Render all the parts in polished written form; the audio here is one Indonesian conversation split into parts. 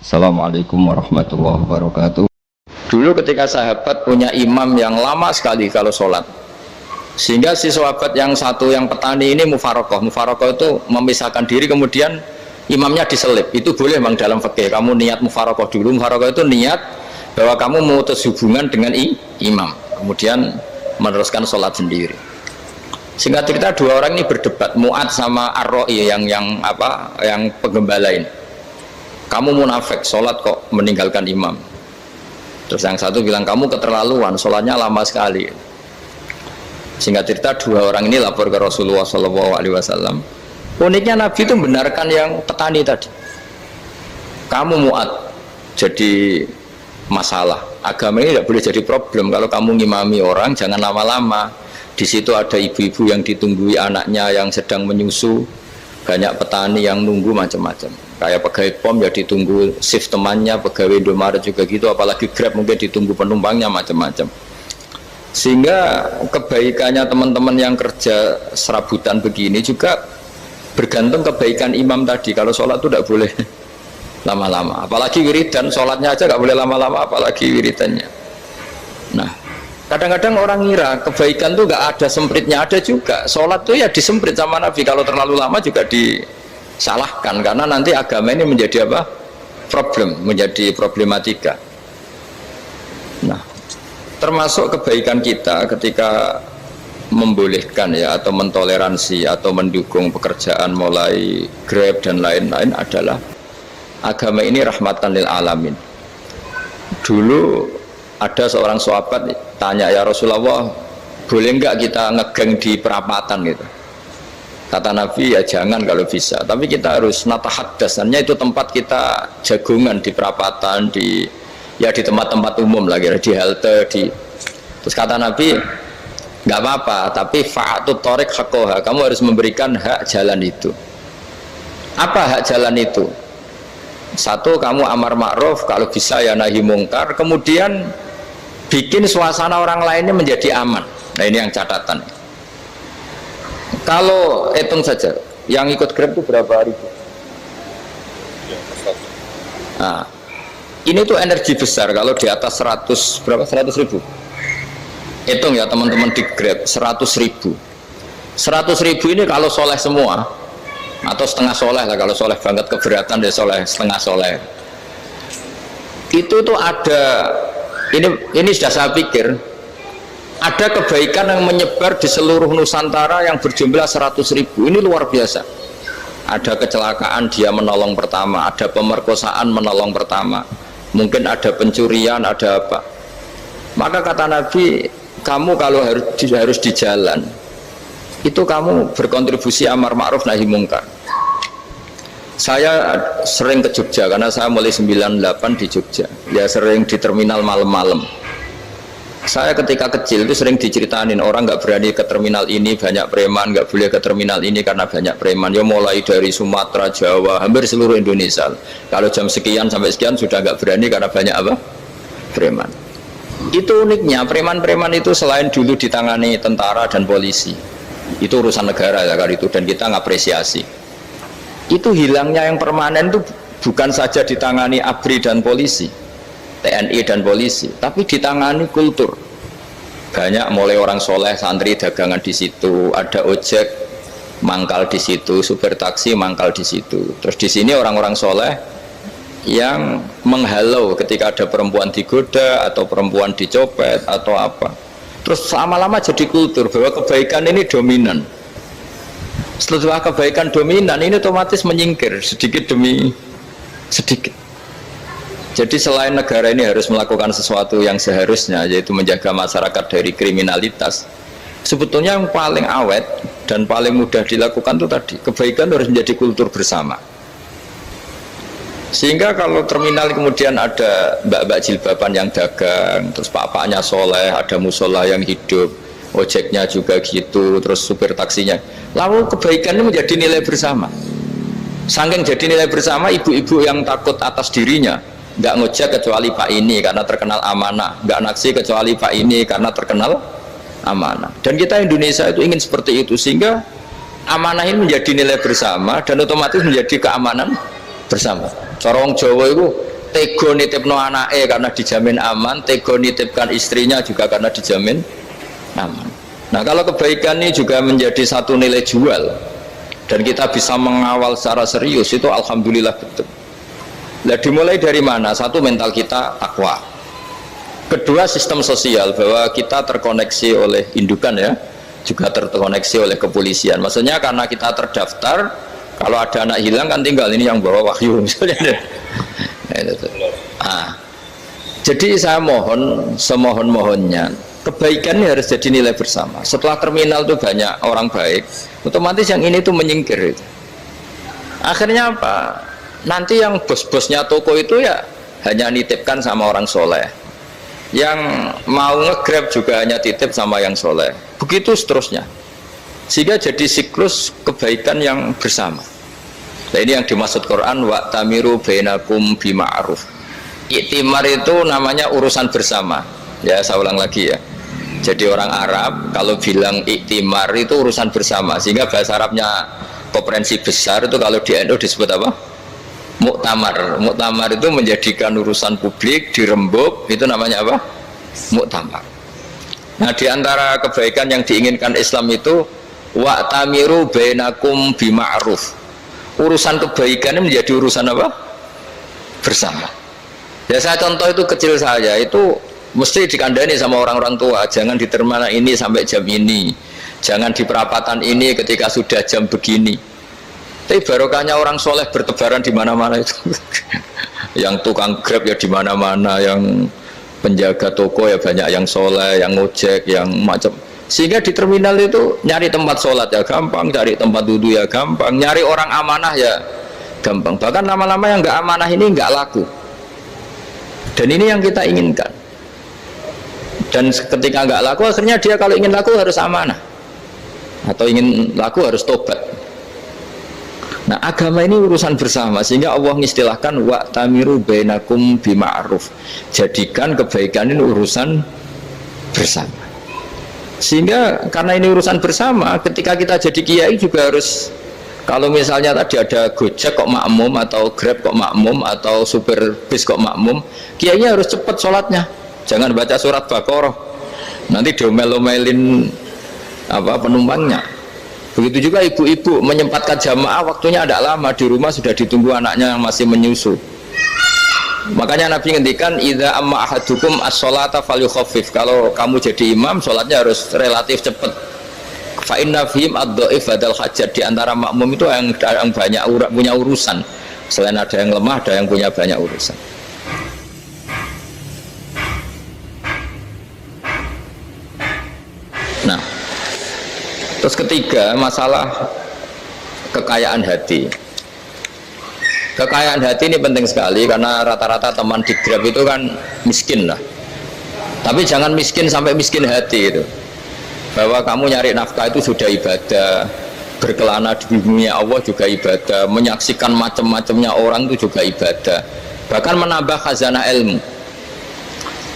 Assalamualaikum warahmatullahi wabarakatuh. Dulu ketika sahabat punya imam yang lama sekali kalau sholat, sehingga si sahabat yang satu yang petani ini mufarokoh itu memisahkan diri, kemudian imamnya diselip. Itu boleh memang dalam fikih. Kamu niat mufarokoh dulu. Mufarokoh itu niat bahwa kamu memutus hubungan dengan imam, kemudian meneruskan sholat sendiri. Singkat cerita, dua orang ini berdebat, Mu'ad sama Ar-Ra'i yang penggembala ini. Kamu munafik, sholat kok meninggalkan imam. Terus yang satu bilang, kamu keterlaluan, sholatnya lama sekali. Singkat cerita, dua orang ini lapor ke Rasulullah SAW. Uniknya Nabi itu membenarkan yang petani tadi. Kamu Mu'ad jadi masalah. Agama ini tidak boleh jadi problem. Kalau kamu ngimami orang, jangan lama-lama. Di situ ada ibu-ibu yang ditunggui anaknya yang sedang menyusu, banyak petani yang nunggu macam-macam. Kayak pegawai POM ya ditunggu shift temannya, pegawai Indomaret juga gitu, apalagi Grab mungkin ditunggu penumpangnya macam-macam. Sehingga kebaikannya teman-teman yang kerja serabutan begini juga bergantung kebaikan imam tadi. Kalau sholat itu tidak boleh lama-lama, apalagi wiridan, sholatnya aja nggak boleh lama-lama, apalagi wiridannya. Nah, kadang-kadang orang ngira kebaikan tuh nggak ada sempritnya, ada juga. Sholat tuh ya disemprit sama Nabi, kalau terlalu lama juga disalahkan, karena nanti agama ini menjadi apa? Menjadi problematika. Nah, termasuk kebaikan kita ketika membolehkan ya, atau mentoleransi atau mendukung pekerjaan mulai Grab dan lain-lain adalah agama ini rahmatan lil alamin. Dulu ada seorang sahabat tanya, ya Rasulullah, boleh nggak kita ngegeng di perapatan gitu? Kata Nabi, ya jangan kalau bisa, tapi kita harus natahaddasannya, itu tempat kita jagungan di perapatan, di tempat-tempat umum lagi, di halte, terus kata Nabi, nggak apa-apa, tapi fa'atut thoriq haqqoha, kamu harus memberikan hak jalan itu. Apa hak jalan itu? Satu, kamu amar ma'ruf, kalau bisa ya nahi mungkar, kemudian bikin suasana orang lainnya menjadi aman. Nah, ini yang catatan. Kalau hitung saja, yang ikut Grab itu berapa ribu? Nah, ini tuh energi besar kalau di atas 100, berapa? 100 ribu. Hitung ya teman-teman di Grab, 100 ribu. 100 ribu ini kalau soleh semua, atau setengah soleh lah, kalau soleh banget keberatan deh, soleh setengah soleh. Itu tuh ada, ini sudah saya pikir, ada kebaikan yang menyebar di seluruh Nusantara yang berjumlah 100 ribu. Ini luar biasa. Ada kecelakaan, dia menolong pertama, ada pemerkosaan, menolong pertama, mungkin ada pencurian, ada apa. Maka kata Nabi, kamu kalau harus di jalan, itu kamu berkontribusi amar ma'ruf nahi mungkar. Saya sering ke Jogja karena saya mulai 98 di Jogja, ya sering di terminal malam-malam. Saya ketika kecil itu sering diceritain, orang nggak berani ke terminal ini banyak preman, nggak boleh ke terminal ini karena banyak preman. Ya mulai dari Sumatera, Jawa, hampir seluruh Indonesia. Kalau jam sekian sampai sekian sudah nggak berani karena banyak apa? Preman. Itu uniknya, preman-preman itu selain dulu ditangani tentara dan polisi, itu urusan negara ya kali itu, dan kita ngapresiasi. Itu hilangnya yang permanen itu bukan saja ditangani ABRI dan polisi, TNI dan polisi, tapi ditangani kultur. Banyak mulai orang soleh, santri dagangan di situ, ada ojek mangkal di situ, supir taksi mangkal di situ. Terus di sini orang-orang soleh yang menghalau ketika ada perempuan digoda atau perempuan dicopet atau apa. Terus lama-lama jadi kultur bahwa kebaikan ini dominan. Setelah kebaikan dominan, ini otomatis menyingkir sedikit demi sedikit. Jadi selain negara ini harus melakukan sesuatu yang seharusnya, yaitu menjaga masyarakat dari kriminalitas, sebetulnya yang paling awet dan paling mudah dilakukan itu tadi, kebaikan harus menjadi kultur bersama. Sehingga kalau terminal kemudian ada mbak-mbak jilbaban yang dagang, terus pak-paknya soleh, ada musola yang hidup, ojeknya juga gitu, terus supir taksinya, lalu kebaikan ini menjadi nilai bersama. Saking jadi nilai bersama, ibu-ibu yang takut atas dirinya, nggak ngojek kecuali pak ini karena terkenal amanah, nggak naksi kecuali pak ini karena terkenal amanah. Dan kita Indonesia itu ingin seperti itu, sehingga amanah ini menjadi nilai bersama dan otomatis menjadi keamanan bersama. Cara wong Jawa itu tego nitipno anake karena dijamin aman, tego nitipkan istrinya juga karena dijamin aman. Nah kalau kebaikan ini juga menjadi satu nilai jual dan kita bisa mengawal secara serius, itu alhamdulillah betul. Nah dimulai dari mana? Satu, mental kita takwa. Kedua, sistem sosial, bahwa kita terkoneksi oleh indukan ya, juga terkoneksi oleh kepolisian. Maksudnya karena kita terdaftar, kalau ada anak hilang kan tinggal ini yang bawa wahyu misalnya. Nah, jadi saya mohon, semohon-mohonnya, kebaikan ini harus jadi nilai bersama. Setelah terminal itu banyak orang baik, otomatis yang ini tuh menyingkir itu. Akhirnya apa? Nanti yang bos-bosnya toko itu ya hanya nitipkan sama orang soleh, yang mau nge-grab juga hanya titip sama yang soleh, begitu seterusnya, sehingga jadi siklus kebaikan yang bersama. Nah ini yang dimaksud Quran, wa tamiru bainakum bima'ruf. Iktimar itu namanya urusan bersama ya, saya ulang lagi ya. Jadi orang Arab kalau bilang iktimar itu urusan bersama, sehingga bahasa Arabnya konferensi besar itu kalau di NU disebut apa? Muktamar. Muktamar itu menjadikan urusan publik dirembuk, itu namanya apa? Muktamar. Nah di antara kebaikan yang diinginkan Islam itu wa tamiru bainakum bima'ruf. Urusan kebaikan ini menjadi urusan apa? Bersama. Ya saya contoh itu kecil saja, itu mesti dikandani sama orang-orang tua, jangan di terminal ini sampai jam ini, jangan di perapatan ini ketika sudah jam begini. Tapi barokahnya orang soleh bertebaran di mana-mana itu. Yang tukang grab ya di mana-mana, yang penjaga toko ya banyak yang soleh, yang ngojek, yang macam. Sehingga di terminal itu nyari tempat sholat ya gampang, cari tempat duduk ya gampang, nyari orang amanah ya gampang. Bahkan lama-lama yang nggak amanah ini nggak laku. Dan ini yang kita inginkan. Dan ketika nggak laku, akhirnya dia kalau ingin laku harus amanah, atau ingin laku harus tobat. Nah agama ini urusan bersama, sehingga Allah mengistilahkan wa tamiru bainakum bima'ruf. Jadikan kebaikan ini urusan bersama. Sehingga karena ini urusan bersama, ketika kita jadi kiai juga harus, kalau misalnya tadi ada Gojek kok makmum, atau Grab kok makmum, atau supir bis kok makmum, kiainya harus cepat sholatnya, jangan baca surat Baqarah, nanti diomel-omelin apa penumpangnya. Begitu juga ibu-ibu menyempatkan jamaah, waktunya tidak lama, di rumah sudah ditunggu anaknya yang masih menyusu. Makanya Nabi ngendikan idza amma ahadukum as-sholata falyukhaffif. Kalau kamu jadi imam, sholatnya harus relatif cepat. Fa inna fihim ad-dhaif badal hajat. Di antara makmum itu yang banyak punya urusan. Selain ada yang lemah, ada yang punya banyak urusan. Nah, terus ketiga, masalah kekayaan hati. Kekayaan hati ini penting sekali, karena rata-rata teman di Grab itu kan miskin lah. Tapi jangan miskin sampai miskin hati itu. Bahwa kamu nyari nafkah itu sudah ibadah, berkelana di dunia Allah juga ibadah, menyaksikan macam-macamnya orang itu juga ibadah. Bahkan menambah khazanah ilmu.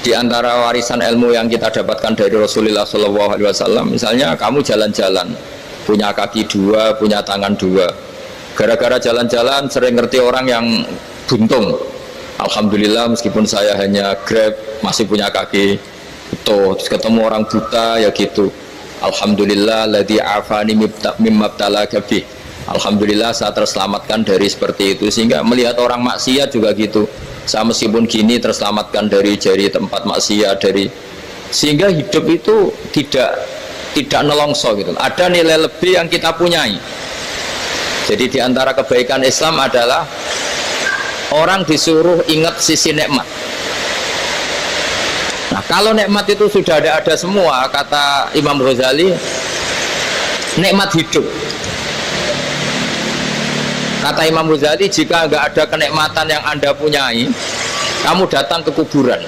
Di antara warisan ilmu yang kita dapatkan dari Rasulullah SAW, misalnya kamu jalan-jalan, punya kaki dua, punya tangan dua. Gara-gara jalan-jalan sering ngerti orang yang buntung. Alhamdulillah meskipun saya hanya Grab masih punya kaki utuh. Terus ketemu orang buta ya gitu. Alhamdulillah ladzi afani mimma btalaka bih. Alhamdulillah saya terselamatkan dari seperti itu. Sehingga melihat orang maksiat juga gitu. Saya meskipun gini terselamatkan dari tempat maksiat, dari, sehingga hidup itu tidak nelongso gitu. Ada nilai lebih yang kita punyai. Jadi di antara kebaikan Islam adalah orang disuruh ingat sisi nikmat. Nah kalau nikmat itu sudah ada semua, kata Imam Ghazali, nikmat hidup. Kata Imam Ghazali, jika nggak ada kenikmatan yang Anda punyai, kamu datang ke kuburan.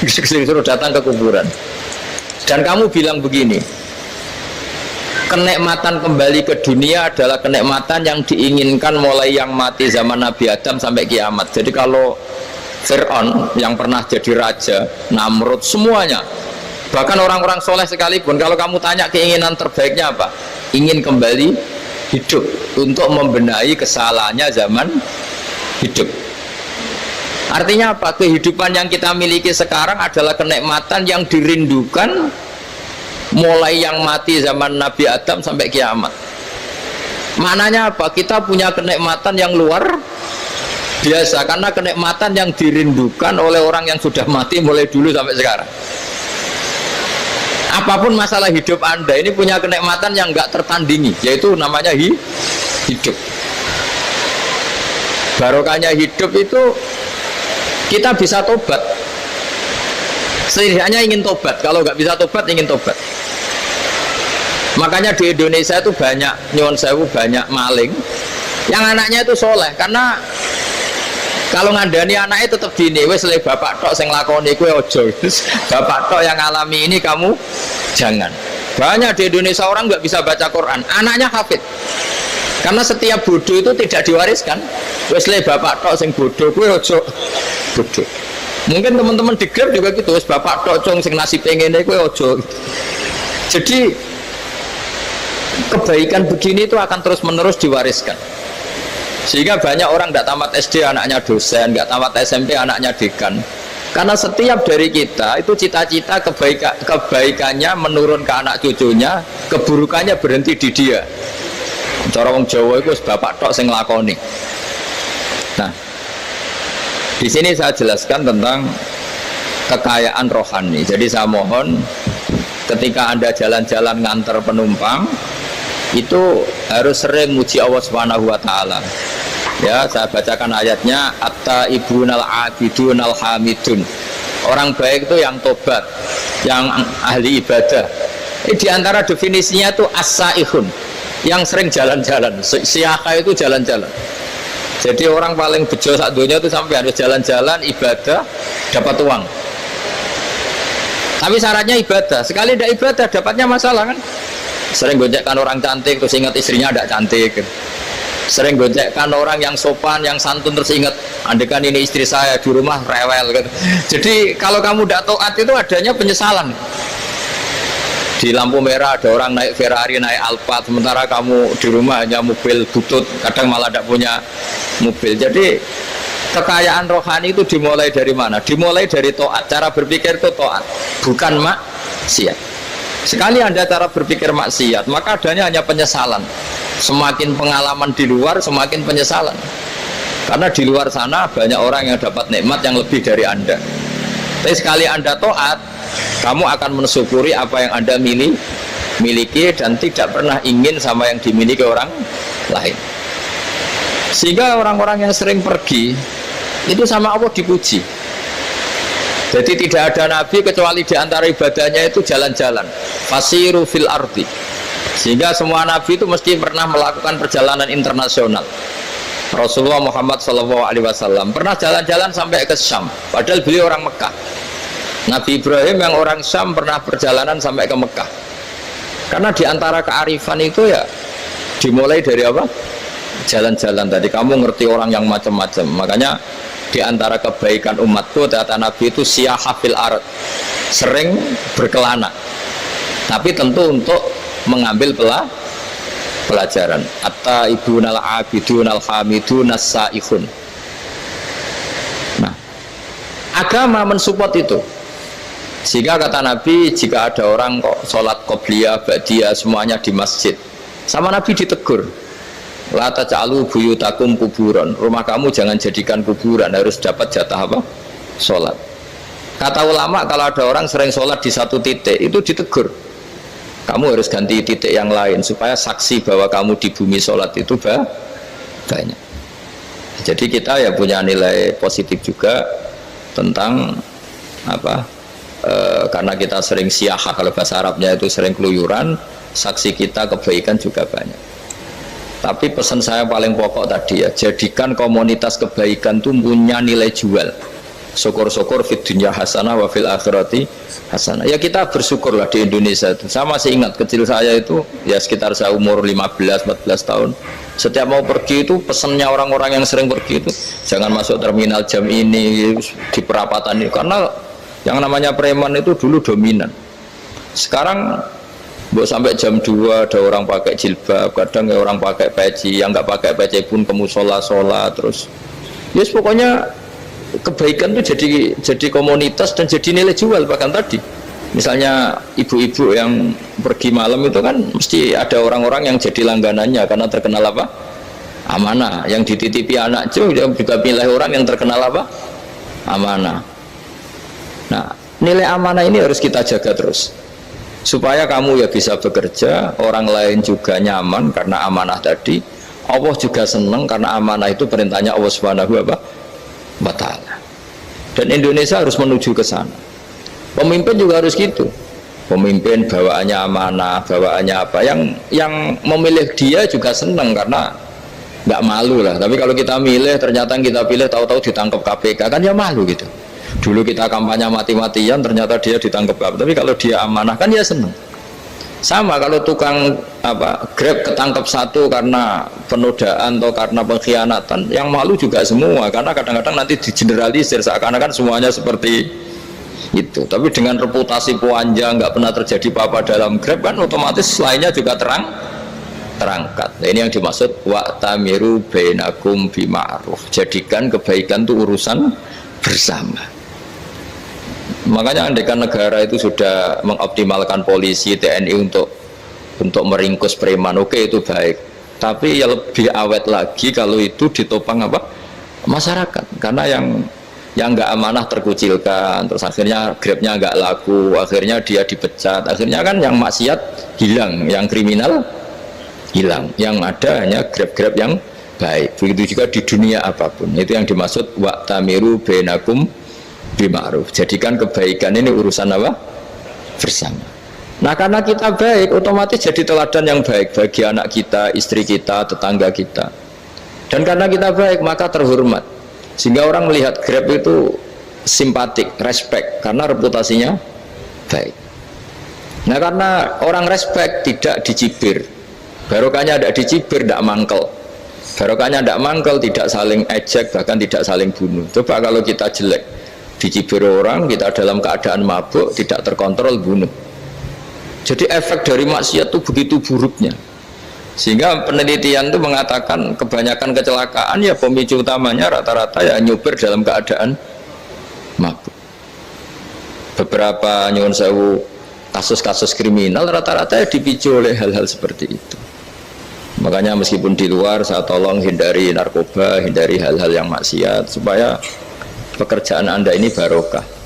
Disuruh datang ke kuburan. Dan kamu bilang begini, kenikmatan kembali ke dunia adalah kenikmatan yang diinginkan mulai yang mati zaman Nabi Adam sampai kiamat. Jadi kalau Fir'aun yang pernah jadi raja, Namrud, semuanya, bahkan orang-orang soleh sekalipun, kalau kamu tanya keinginan terbaiknya apa? Ingin kembali hidup untuk membenahi kesalahannya zaman hidup. Artinya apa? Kehidupan yang kita miliki sekarang adalah kenikmatan yang dirindukan mulai yang mati zaman Nabi Adam sampai kiamat. Maknanya apa? Kita punya kenikmatan yang luar biasa karena kenikmatan yang dirindukan oleh orang yang sudah mati mulai dulu sampai sekarang. Apapun masalah hidup Anda ini punya kenikmatan yang nggak tertandingi, yaitu namanya hidup. Barokahnya hidup itu kita bisa tobat. Setidaknya ingin tobat. Kalau nggak bisa tobat, ingin tobat. Makanya di Indonesia itu banyak nyuwun sewu, banyak maling yang anaknya itu soleh. Karena kalau ngandani anaknya tetap gini, wes le bapak tok sing lakoni kowe ojo. Bapak tok yang alami ini kamu jangan. Banyak di Indonesia orang nggak bisa baca Quran, anaknya hafid. Karena setiap bodoh itu tidak diwariskan. Wes le bapak tok sing bodoh kowe ojo bodoh. Mungkin teman-teman di Grab juga gitu, wes bapak tok cong sing nasib ngene kowe ojo. Jadi kebaikan begini itu akan terus-menerus diwariskan. Sehingga banyak orang tidak tamat SD anaknya dosen, nggak tamat SMP anaknya dekan. Karena setiap dari kita itu cita-cita kebaikannya menurun ke anak cucunya, keburukannya berhenti di dia. Cara wong Jawa itu bapak tok sing nglakoni. Nah, di sini saya jelaskan tentang kekayaan rohani. Jadi saya mohon ketika Anda jalan-jalan nganter penumpang itu harus sering muji Allah Subhanahu wa taala. Ya, saya bacakan ayatnya, at-taibunal abidunal hamidun. Orang baik itu yang tobat, yang ahli ibadah. Di antara definisinya itu as-saihun, yang sering jalan-jalan. Siyaka itu jalan-jalan. Jadi orang paling bejo sak dunia itu sampai harus jalan-jalan ibadah dapat uang. Tapi syaratnya ibadah. Sekali tidak ibadah dapatnya masalah kan. Sering gonjekkan orang cantik terus ingat istrinya tidak cantik. Sering gonjekkan orang yang sopan, yang santun terus ingat andekan ini istri saya di rumah rewel gitu. Jadi kalau kamu tidak taat itu adanya penyesalan. Di lampu merah ada orang naik Ferrari, naik Alphard, sementara kamu di rumah hanya mobil butut, kadang malah tidak punya mobil. Jadi kekayaan rohani itu dimulai dari mana? Dimulai dari taat. Cara berpikir itu taat, bukan maksiat. Sekali Anda cara berpikir maksiat, maka adanya hanya penyesalan. Semakin pengalaman di luar, semakin penyesalan. Karena di luar sana banyak orang yang dapat nikmat yang lebih dari Anda. Tapi sekali Anda taat, kamu akan mensyukuri apa yang Anda miliki dan tidak pernah ingin sama yang dimiliki orang lain. Sehingga orang-orang yang sering pergi itu sama Allah dipuji. Jadi tidak ada nabi kecuali di antara ibadahnya itu jalan-jalan. Fasiru fil ardi. Sehingga semua nabi itu mesti pernah melakukan perjalanan internasional. Rasulullah Muhammad SAW pernah jalan-jalan sampai ke Syam, padahal beliau orang Mekah. Nabi Ibrahim yang orang Syam pernah perjalanan sampai ke Mekah. Karena di antara kearifan itu ya dimulai dari apa? Jalan-jalan. Tadi kamu ngerti orang yang macam-macam. Makanya di antara kebaikan umatku kata Nabi itu siyahah fil ard, sering berkelana. Tapi tentu untuk mengambil pelajaran. At-taibunal abidunal hamidun as-saihun. Nah, agama mensupport itu. Sehingga kata Nabi, jika ada orang kok sholat qobliyah, ba'diyah semuanya di masjid, sama Nabi ditegur, la taj'alu buyutakum kuburan, rumah kamu jangan jadikan kuburan, harus dapat jatah apa? Sholat. Kata ulama, kalau ada orang sering sholat di satu titik, itu ditegur, kamu harus ganti titik yang lain supaya saksi bahwa kamu di bumi sholat itu banyak. Jadi kita ya punya nilai positif juga tentang apa? Karena kita sering siyahah, kalau bahasa Arabnya itu sering keluyuran, saksi kita kebaikan juga banyak. Tapi pesan saya paling pokok tadi ya, jadikan komunitas kebaikan itu punya nilai jual. Syukur-syukur fid dunya hasanah wa fil akhirati hasanah. Ya kita bersyukurlah di Indonesia itu. Saya masih ingat kecil saya itu ya sekitar saya umur 15-14 tahun. Setiap mau pergi itu pesannya orang-orang yang sering pergi itu jangan masuk terminal jam ini di perapatan ini, karena yang namanya preman itu dulu dominan. Sekarang sampai jam 2 ada orang pakai jilbab, kadang ya orang pakai peci, yang nggak pakai peci pun ke musola sholat terus. Yes, pokoknya kebaikan itu jadi komunitas dan jadi nilai jual. Bahkan tadi misalnya ibu-ibu yang pergi malam itu kan mesti ada orang-orang yang jadi langganannya karena terkenal apa? Amanah. Yang dititipi anak juga pilih orang yang terkenal apa? Amanah. Nah, nilai amanah ini harus kita jaga terus supaya kamu ya bisa bekerja, orang lain juga nyaman karena amanah tadi, Allah juga senang karena amanah itu perintahnya Allah Subhanahu wa ta'ala. Dan Indonesia harus menuju ke sana. Pemimpin juga harus gitu. Pemimpin bawaannya amanah, bawaannya apa, yang memilih dia juga senang karena nggak malu lah. Tapi kalau kita milih, ternyata kita pilih tahu-tahu ditangkap KPK, kan ya malu gitu. Dulu kita kampanye mati-matian, ternyata dia ditangkap KPK. Tapi kalau dia amanah kan ya senang. Sama kalau tukang Grab ketangkap satu karena penodaan atau karena pengkhianatan, yang malu juga semua, karena kadang-kadang nanti digeneralisir seakan-akan semuanya seperti itu. Tapi dengan reputasi panjang, nggak pernah terjadi apa-apa dalam Grab, kan otomatis lainnya juga terangkat. Nah, ini yang dimaksud wa'tamiru bainakum bima'ruf. Jadikan kebaikan itu urusan bersama. Makanya andaikan negara itu sudah mengoptimalkan polisi, TNI untuk meringkus preman, oke, itu baik. Tapi ya lebih awet lagi kalau itu ditopang apa? Masyarakat. Karena yang nggak amanah terkucilkan, terus akhirnya Grabnya nggak laku, akhirnya dia dipecat, akhirnya kan yang maksiat hilang, yang kriminal hilang, yang ada hanya Grab-Grab yang baik. Begitu juga di dunia apapun. Itu yang dimaksud wa'tamiru bainakum bima'ruf. Jadikan kebaikan ini urusan apa? Bersama. Nah, karena kita baik, otomatis jadi teladan yang baik bagi anak kita, istri kita, tetangga kita. Dan karena kita baik, maka terhormat. Sehingga orang melihat Grab itu simpatik, respect, karena reputasinya baik. Nah, karena orang respect, tidak dicibir. Barokahnya tidak dicibir, tidak mangkel. Barokahnya tidak mangkel, tidak saling ejek, bahkan tidak saling bunuh. Coba kalau kita jelek, dicibir orang, kita dalam keadaan mabuk, tidak terkontrol, bunuh. Jadi efek dari maksiat itu begitu buruknya. Sehingga penelitian itu mengatakan kebanyakan kecelakaan ya pemicu utamanya rata-rata ya nyupir dalam keadaan mabuk. Beberapa nyuwun sewu kasus-kasus kriminal rata-rata ya dipicu oleh hal-hal seperti itu. Makanya meskipun di luar saya tolong hindari narkoba, hindari hal-hal yang maksiat supaya pekerjaan Anda ini barokah.